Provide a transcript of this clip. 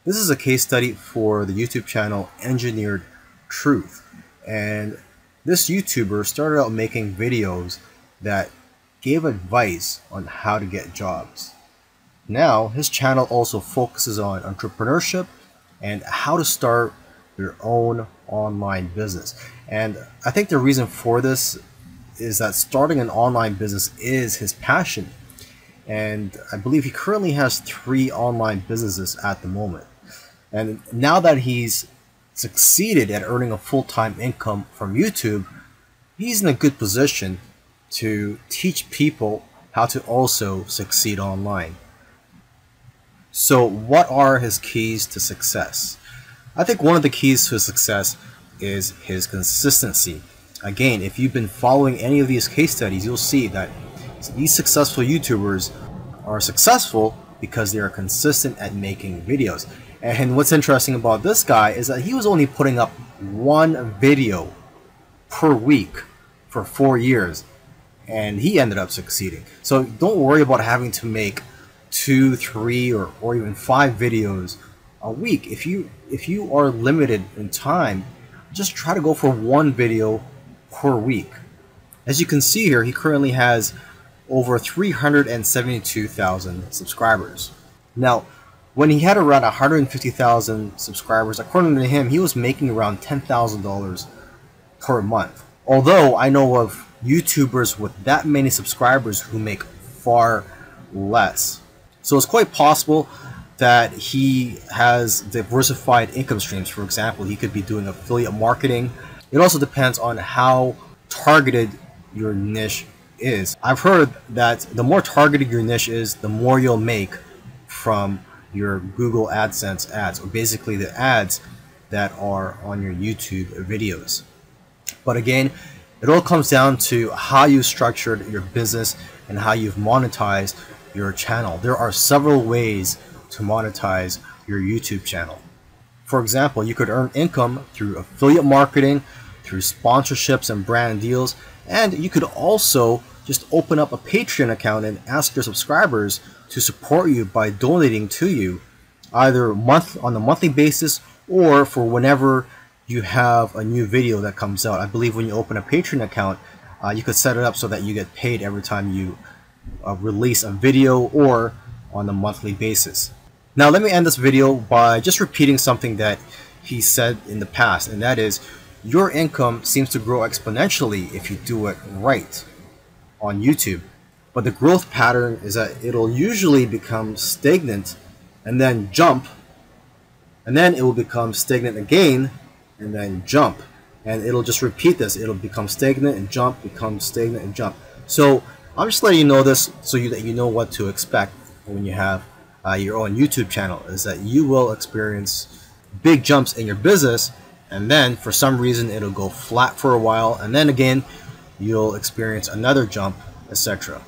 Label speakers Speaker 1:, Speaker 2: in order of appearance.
Speaker 1: This is a case study for the YouTube channel Engineered Truth. And this YouTuber started out making videos that gave advice on how to get jobs. Now, his channel also focuses on entrepreneurship and how to start your own online business. And I think the reason for this is that starting an online business is his passion. And I believe he currently has 3 online businesses at the moment. And now that he's succeeded at earning a full-time income from YouTube, he's in a good position to teach people how to also succeed online. So what are his keys to success? I think one of the keys to success is his consistency. Again, if you've been following any of these case studies, you'll see that these successful YouTubers are successful because they are consistent at making videos. And what's interesting about this guy is that he was only putting up 1 video per week for 4 years, and he ended up succeeding. So don't worry about having to make 2, 3, or even 5 videos a week. If you are limited in time, just try to go for 1 video per week. As you can see here, he currently has over 372,000 subscribers. Now, when he had around 150,000 subscribers, according to him, he was making around $10,000 per month. Although I know of YouTubers with that many subscribers who make far less. So it's quite possible that he has diversified income streams. For example, he could be doing affiliate marketing. It also depends on how targeted your niche is. I've heard that the more targeted your niche is, the more you'll make from your Google AdSense ads, or basically the ads that are on your YouTube videos. But again, it all comes down to how you structured your business and how you've monetized your channel. There are several ways to monetize your YouTube channel. For example, you could earn income through affiliate marketing, through sponsorships and brand deals, and you could also just open up a Patreon account and ask your subscribers to support you by donating to you, either on a monthly basis or for whenever you have a new video that comes out. I believe when you open a Patreon account, you could set it up so that you get paid every time you release a video or on a monthly basis. Now let me end this video by just repeating something that he said in the past, and that is, your income seems to grow exponentially if you do it right on YouTube. But the growth pattern is that it'll usually become stagnant and then jump, and then it will become stagnant again and then jump, and it'll just repeat this. It'll become stagnant and jump, become stagnant and jump. So I'm just letting you know this so that you know what to expect when you have your own YouTube channel, is that you will experience big jumps in your business, and then for some reason it'll go flat for a while, and then again you'll experience another jump, etc.